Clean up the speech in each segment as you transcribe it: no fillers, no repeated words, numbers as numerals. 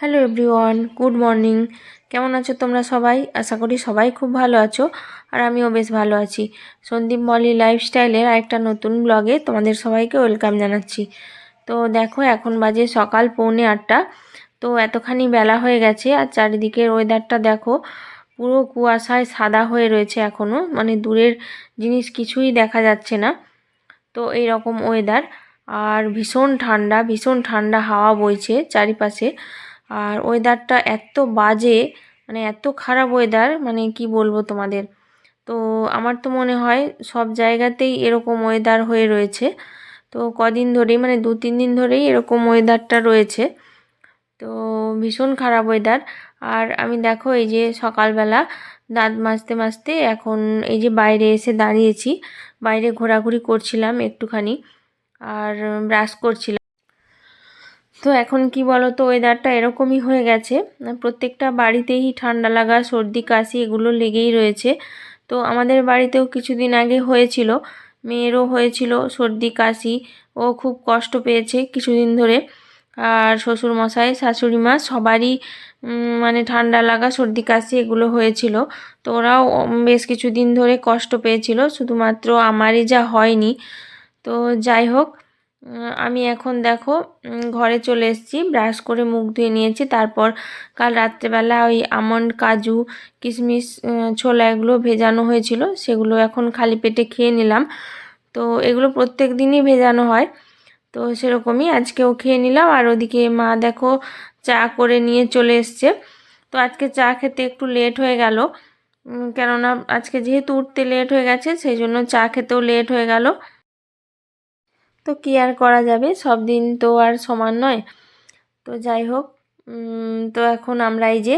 Hello everyone, good morning. কেমন আছো তোমরা সবাই? আশা করি সবাই খুব ভালো আছো, আর আমিও বেশ ভালো আছি। সন্দীপ মলি লাইফস্টাইলের আরেকটা নতুন ব্লগে তোমাদের সবাইকে ওয়েলকাম জানাচ্ছি। তো দেখো, এখন বাজে সকাল 7:45। তো এতখানি বেলা হয়ে গেছে, আর চারিদিকের ওয়েদারটা দেখো, পুরো কুয়াশায় সাদা হয়ে রয়েছে এখনও, মানে দূরের জিনিস কিছুই দেখা যাচ্ছে না। তো এই রকম ওয়েদার, আর ভীষণ ঠান্ডা, ভীষণ ঠান্ডা হাওয়া বইছে চারিপাশে। আর ওয়েদারটা এত বাজে, মানে এত খারাপ ওয়েদার, মানে কি বলবো তোমাদের। তো আমার তো মনে হয় সব জায়গাতেই এরকম ওয়েদার হয়ে রয়েছে। তো কদিন ধরেই, মানে 2-3 দিন ধরেই এরকম ওয়েদারটা রয়েছে। তো ভীষণ খারাপ ওয়েদার। আর আমি দেখো, এই যে সকালবেলা দাঁত মাজতে মাজতে এখন এই যে বাইরে এসে দাঁড়িয়েছি, বাইরে ঘোরাঘুরি করছিলাম একটুখানি, আর ব্রাশ করছিলাম। তো এখন কি বলো তো, ওয়েদারটা এরকমই হয়ে গেছে, প্রত্যেকটা বাড়িতেই ঠান্ডা লাগা, সর্দি কাশি এগুলো লেগেই রয়েছে। তো আমাদের বাড়িতেও কিছুদিন আগে হয়েছিল, মেয়েরও হয়েছিল সর্দি কাশি, ও খুব কষ্ট পেয়েছে কিছুদিন ধরে। আর শ্বশুরমশাই, শাশুড়ি মা সবারই মানে ঠান্ডা লাগা, সর্দি কাশি এগুলো হয়েছিল। তো ওরাও বেশ কিছুদিন ধরে কষ্ট পেয়েছিল, শুধুমাত্র আমারই যা হয়নি। তো যাই হোক, আমি এখন দেখো ঘরে চলে এসেছি, ব্রাশ করে মুখ ধুয়ে নিয়েছি। তারপর কাল রাত্রেবেলা ওই আমন্ড, কাজু, কিশমিশ, ছোলা এগুলো ভেজানো হয়েছিল, সেগুলো এখন খালি পেটে খেয়ে নিলাম। তো এগুলো প্রত্যেক দিনই ভেজানো হয়, তো সেরকমই আজকেও খেয়ে নিলাম। আর ওদিকে মা দেখো চা করে নিয়ে চলে এসছে। তো আজকে চা খেতে একটু লেট হয়ে গেল, কেননা আজকে যেহেতু উঠতে লেট হয়ে গেছে, সেই জন্য চা খেতেও লেট হয়ে গেল। তো কি আর করা যাবে, সব দিন তো আর সমান নয়। তো যাই হোক, তো এখন আমরা এই যে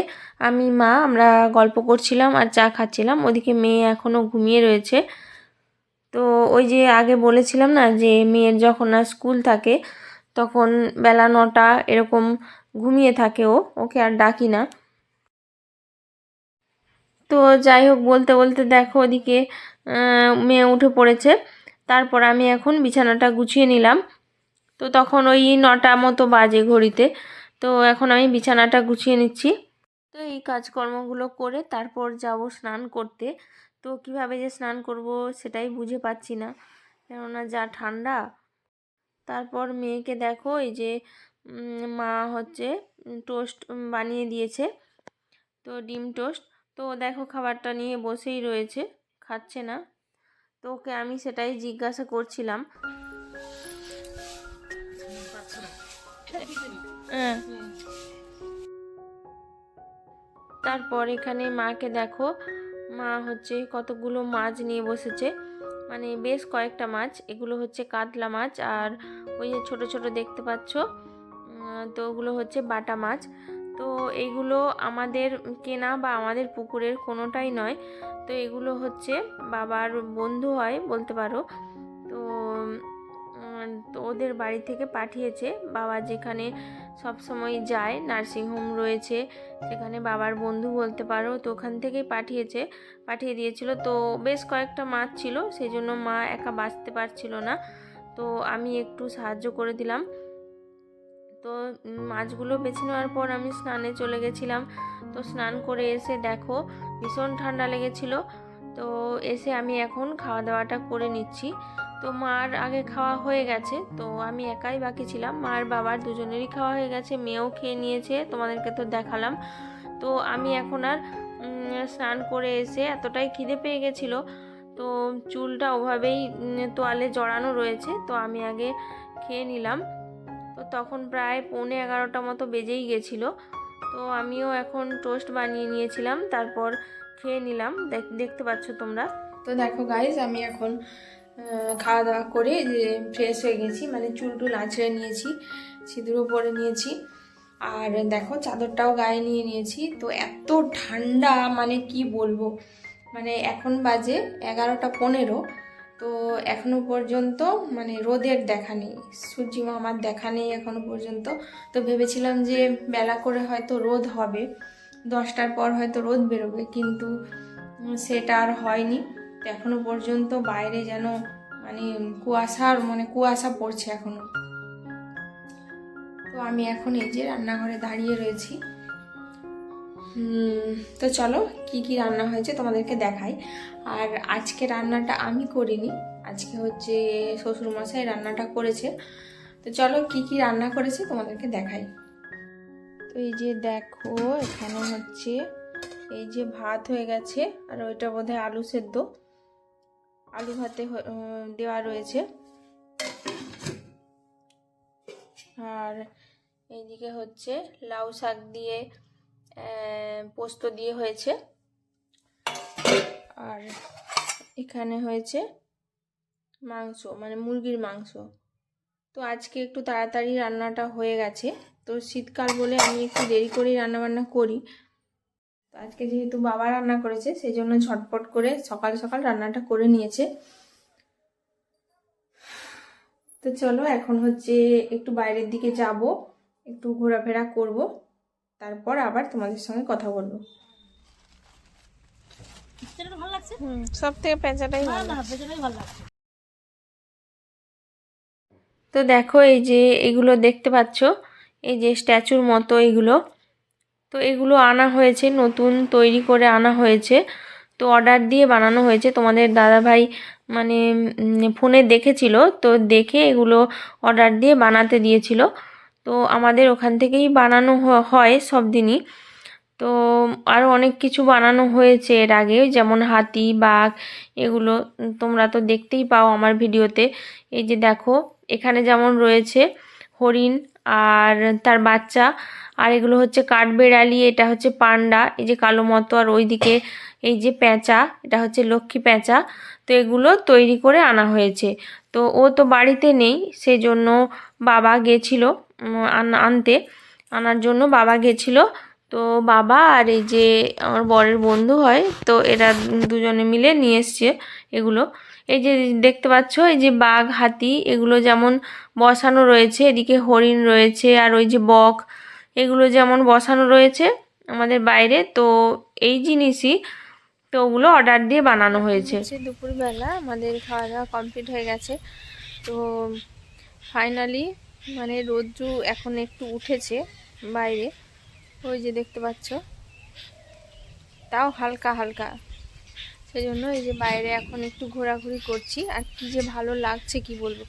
আমি মা আমরা গল্প করছিলাম আর চা খাচ্ছিলাম, ওদিকে মেয়ে এখনও ঘুমিয়ে রয়েছে। তো ওই যে আগে বলেছিলাম না, যে মেয়ের যখন আর স্কুল থাকে তখন বেলা 9টা এরকম ঘুমিয়ে থাকে, ওকে আর ডাকি না। তো যাই হোক, বলতে বলতে দেখো ওদিকে মেয়ে উঠে পড়েছে। তারপর আমি এখন বিছানাটা গুছিয়ে নিলাম। তো তখন ওই 9টা মতো বাজে ঘড়িতে। তো এখন আমি বিছানাটা গুছিয়ে নিচ্ছি। তো এই কাজকর্মগুলো করে তারপর যাব স্নান করতে। তো কিভাবে যে স্নান করব সেটাই বুঝে পাচ্ছি না, কেননা যা ঠান্ডা। তারপর মেয়েকে দেখো, এই যে মা হচ্ছে টোস্ট বানিয়ে দিয়েছে, তো ডিম টোস্ট। তো দেখো খাবারটা নিয়ে বসেই রয়েছে, খাচ্ছে না। তো ওকে আমি সেটাই জিজ্ঞাসা করছিলাম। হ্যাঁ। তারপর এখানে মাকে দেখো, মা হচ্ছে কতগুলো মাছ নিয়ে বসেছে, মানে বেশ কয়েকটা মাছ। এগুলো হচ্ছে কাতলা মাছ, আর ওই যে ছোট ছোট দেখতে পাচ্ছ, তো ওগুলো হচ্ছে বাটা মাছ। তো এইগুলো আমাদের কেনা বা আমাদের পুকুরের কোনোটাই নয়। তো এগুলো হচ্ছে বাবার বন্ধু হয় বলতে পারো। তো তো ওদের বাড়ি থেকে পাঠিয়েছে, বাবা যেখানে সব সময় যায়, নার্সিংহোম রয়েছে সেখানে, বাবার বন্ধু বলতে পারো। তো ওখান থেকেই পাঠিয়ে দিয়েছিল। তো বেশ কয়েকটা মাছ ছিল, সেই জন্য মা একা বাঁচতে পারছিল না, তো আমি একটু সাহায্য করে দিলাম। তো মাছগুলো বেছে নেওয়ার পর আমি স্নানে চলে গেছিলাম। তো স্নান করে এসে দেখো ভীষণ ঠান্ডা লেগেছিল। তো এসে আমি এখন খাওয়া দাওয়াটা করে নিচ্ছি। তো মার আগে খাওয়া হয়ে গেছে, তো আমি একাই বাকি ছিলাম। মার বাবার দুজনেরই খাওয়া হয়ে গেছে, মেয়েও খেয়ে নিয়েছে, তোমাদেরকে তো দেখালাম। তো আমি এখন আর স্নান করে এসে এতটাই খিদে পেয়ে গেছিলো, তো চুলটা ওভাবেই তোয়ালে জড়ানো রয়েছে, তো আমি আগে খেয়ে নিলাম। তো তখন প্রায় 11:15 মতো বেজেই গেছিলো। তো আমিও এখন টোস্ট বানিয়ে নিয়েছিলাম, তারপর খেয়ে নিলাম, দেখতে পাচ্ছ তোমরা। তো দেখো গাইজ, আমি এখন খাওয়া দাওয়া করে যে ফ্রেশ হয়ে গেছি, মানে চুল টুল আঁচড়ে নিয়েছি, সিঁদুরও পরে নিয়েছি, আর দেখো চাদরটাও গায়ে নিয়ে নিয়েছি। তো এত ঠান্ডা, মানে কি বলবো, মানে এখন বাজে 11:15। তো এখনো পর্যন্ত মানে রোদের দেখা নেই, সূর্যি মামার দেখা নেই এখনো পর্যন্ত। তো ভেবেছিলাম যে বেলা করে হয়তো রোদ হবে, 10টার পর হয়তো রোদ বেরোবে, কিন্তু সেটা আর হয়নি। তো এখনো পর্যন্ত বাইরে যেন মানে কুয়াশা পড়ছে এখনো। তো তো আমি এখন এই যে রান্নাঘরে দাঁড়িয়ে রয়েছি। তো চলো কি কি রান্না হয়েছে তোমাদেরকে দেখাই। আর আজকে রান্নাটা আমি করিনি, আজকে হচ্ছে শ্বশুরমশাই রান্নাটা করেছে। তো চলো কি কি রান্না করেছে তোমাদেরকে দেখাই। তো এই যে দেখো এখানে হচ্ছে এই যে ভাত হয়ে গেছে, আর ওইটা বোধহয় আলু সেদ্ধ, আলু ভাতে দেওয়া রয়েছে। আর এইদিকে হচ্ছে লাউ শাক দিয়ে পোস্ত দিয়ে হয়েছে। আর এখানে হয়েছে মাংস, মানে মুরগির মাংস। তো আজকে একটু তাড়াতাড়ি রান্নাটা হয়ে গেছে, তো শীতকাল বলে আমি একটু দেরি করেই রান্নাবান্না করি। তো আজকে যেহেতু বাবা রান্না করেছে সেই জন্য ঝটপট করে সকাল সকাল রান্নাটা করে নিয়েছে। তো চলো এখন হচ্ছে একটু বাইরের দিকে যাব, একটু ঘোরাফেরা করব, তারপর আবার তোমাদের সঙ্গে কথা বলবো। সব থেকে পেঁচাটাই ভালো লাগছে। তো দেখো এই যে এগুলো দেখতে পাচ্ছ, এই যে স্ট্যাচুর মতো এগুলো, তো এগুলো আনা হয়েছে, নতুন তৈরি করে আনা হয়েছে। তো অর্ডার দিয়ে বানানো হয়েছে, তোমাদের দাদাভাই মানে ফোনে দেখেছিল, তো দেখে এগুলো অর্ডার দিয়ে বানাতে দিয়েছিল। তো আমাদের ওখান থেকেই বানানো হয় সব দিনই। তো আরও অনেক কিছু বানানো হয়েছে এর আগে, যেমন হাতি, বাঘ, এগুলো তোমরা তো দেখতেই পাও আমার ভিডিওতে। এই যে দেখো এখানে যেমন রয়েছে হরিণ আর তার বাচ্চা, আর এগুলো হচ্ছে কাঠবেড়ালি, এটা হচ্ছে পান্ডা, এই যে কালো মতো, আর ওইদিকে এই যে পেঁচা, এটা হচ্ছে লক্ষ্মী পেঁচা। তো এগুলো তৈরি করে আনা হয়েছে। তো ও তো বাড়িতে নেই, সেজন্য বাবা গেছিল আনার জন্য বাবা গেছিল। তো বাবা আর এই যে আমার বরের বন্ধু হয়, তো এরা দুজনে মিলে নিয়ে এসছে এগুলো। এই যে দেখতে পাচ্ছ এই যে বাঘ, হাতি, এগুলো যেমন বসানো রয়েছে, এদিকে হরিণ রয়েছে, আর ওই যে বক, এগুলো যেমন বসানো রয়েছে আমাদের বাইরে। তো এই জিনিসই, তো ওগুলো অর্ডার দিয়ে বানানো হয়েছে। দুপুরবেলা আমাদের খাওয়া দাওয়া কমপ্লিট হয়ে গেছে। তো ফাইনালি মানে রোদ্রু এখন একটু উঠেছে বাইরে, ওই যে দেখতে পাচ্ছ, তাও হালকা হালকা, সেই জন্য এই যে বাইরে এখন একটু ঘোরাঘুরি করছি। আর কি যে ভালো লাগছে কি বলবো।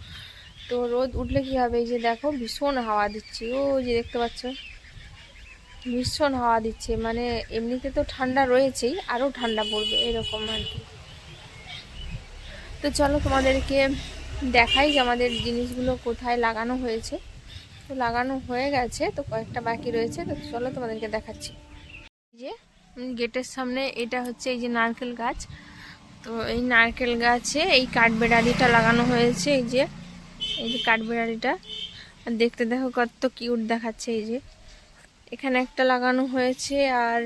তো রোদ উঠলে কি হবে, এই যে দেখো ভীষণ হাওয়া দিচ্ছে, ও যে দেখতে পাচ্ছ ভীষণ হাওয়া দিচ্ছে, মানে এমনিতে তো ঠান্ডা রয়েছেই, আরও ঠান্ডা পড়বে এরকম আর কি। তো চলো তোমাদেরকে দেখাই যে আমাদের জিনিসগুলো কোথায় লাগানো হয়েছে। তো লাগানো হয়ে গেছে, তো কয়েকটা বাকি রয়েছে, তো চলো তোমাদেরকে দেখাচ্ছি। যে গেটের সামনে এটা হচ্ছে এই যে নারকেল গাছ। তো এই নারকেল গাছে এই কাঠবেড়ালিটা লাগানো হয়েছে, এই যে কাঠবেড়ালিটা দেখতে দেখো কত কিউট দেখাচ্ছে। এই যে এখানে একটা লাগানো হয়েছে, আর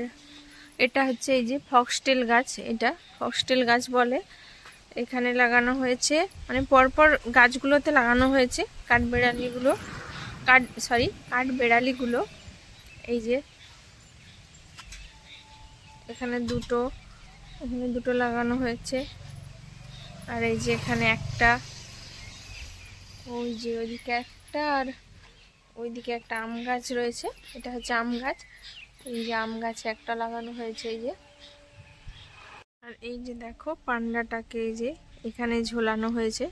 এটা হচ্ছে এই যে ফক্সটেল গাছ, এটা ফক্সটেল গাছ বলে, এখানে লাগানো হয়েছে, মানে পরপর গাছগুলোতে লাগানো হয়েছে কাঠবেড়ালিগুলো। এই যে এখানে দুটো লাগানো হয়েছে, আর এই যে এখানে একটা, ওই যে ওইদিকে একটা, আর ওইদিকে একটা আম গাছ রয়েছে, এটা হচ্ছে আম গাছ। এই যে আম গাছে একটা লাগানো হয়েছে এই যে। আর এই যে দেখো পান্ডাটাকে এই যে এখানে ঝোলানো হয়েছে,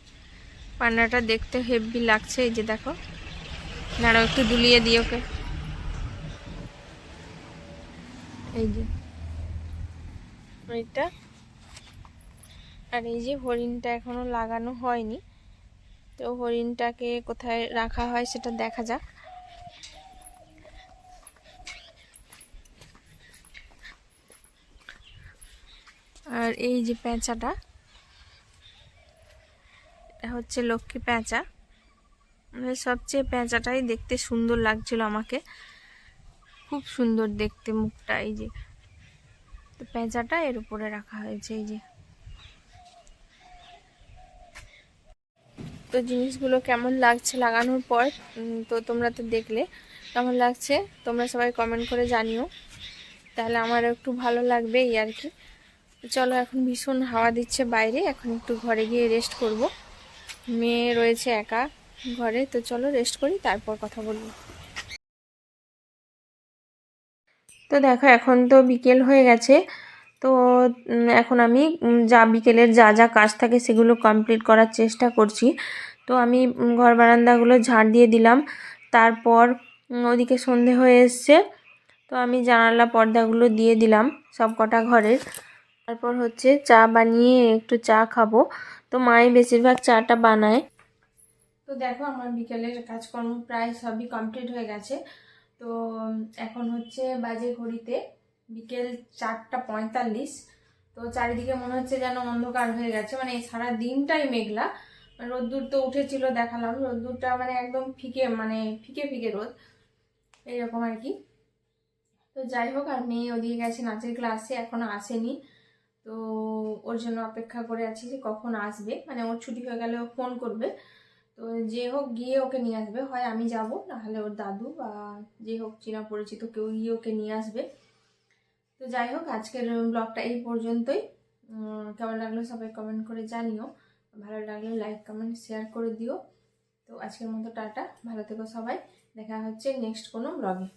পান্ডাটা দেখতে হেভি লাগছে। এই যে দেখো, দাঁড়াও একটু দুলিয়ে দিই ওকে, এই যে এইটা। আর এই যে হরিণটা এখনো লাগানো হয়নি, তো হরিণটাকে কোথায় রাখা হয় সেটা দেখা যাক। আর এই যে পেঁচাটা, এটা হচ্ছে লক্ষ্মী পেঁচা, মানে সবচেয়ে পেঁচাটাই দেখতে সুন্দর লাগছিল আমাকে, খুব সুন্দর দেখতে মুখটা। এই যে তো পেঁচাটা এর উপরে রাখা হয়েছে এই যে। তো জিনিসগুলো কেমন লাগছে লাগানোর পর, তো তোমরা তো দেখলে কেমন লাগছে, তোমরা সবাই কমেন্ট করে জানিও, তাহলে আমার একটু ভালো লাগবে এই আর কি। চলো এখন ভীষণ হাওয়া দিচ্ছে বাইরে, এখন একটু ঘরে গিয়ে রেস্ট করব, মেয়ে রয়েছে একা ঘরে। তো চলো রেস্ট করি, তারপর কথা বলবো। তো দেখো এখন তো বিকেল হয়ে গেছে। তো এখন আমি যা বিকেলের যা যা কাজ থাকে সেগুলো কমপ্লিট করার চেষ্টা করছি। তো আমি ঘর বারান্দাগুলো ঝাড় দিয়ে দিলাম। তারপর ওদিকে সন্ধে হয়ে এসছে, তো আমি জানালা পর্দাগুলো দিয়ে দিলাম সব কটা ঘরের। তারপর হচ্ছে চা বানিয়ে একটু চা খাবো। তো মাই বেশিরভাগ চাটা বানায়। তো দেখো আমার বিকেলের কাজকর্ম প্রায় সবই কমপ্লিট হয়ে গেছে। তো এখন হচ্ছে বাজে ঘড়িতে বিকেল 4:45। তো চারিদিকে মনে হচ্ছে যেন অন্ধকার হয়ে গেছে, মানে সারা দিনটাই মেঘলা। রোদ্দুর তো উঠেছিল, দেখালাম রোদ্দুরটা মানে একদম ফিকে, মানে ফিকে ফিকে রোদ এইরকম আর কি। তো যাই হোক, আর মেয়ে ওদিকে গেছে নাচের ক্লাসে, এখনো আসেনি। তো ওর জন্য অপেক্ষা করে আছি যে কখন আসবে, মানে ওর ছুটি হয়ে গেলে ও ফোন করবে। তো যে হোক গিয়ে ওকে নিয়ে আসবে, হয় আমি যাব, নাহলে ওর দাদু বা যে হোক চেনা পরিচিত কেউ গিয়ে ওকে নিয়ে আসবে। তো যাই হোক, আজকের ব্লগটা এই পর্যন্তই। কেমন লাগলো সবাই কমেন্ট করে জানিও, ভালো লাগলে লাইক কমেন্ট শেয়ার করে দিও। তো আজকের মতো টাটা, ভালো থেকো সবাই, দেখা হচ্ছে নেক্সট কোনো ব্লগে।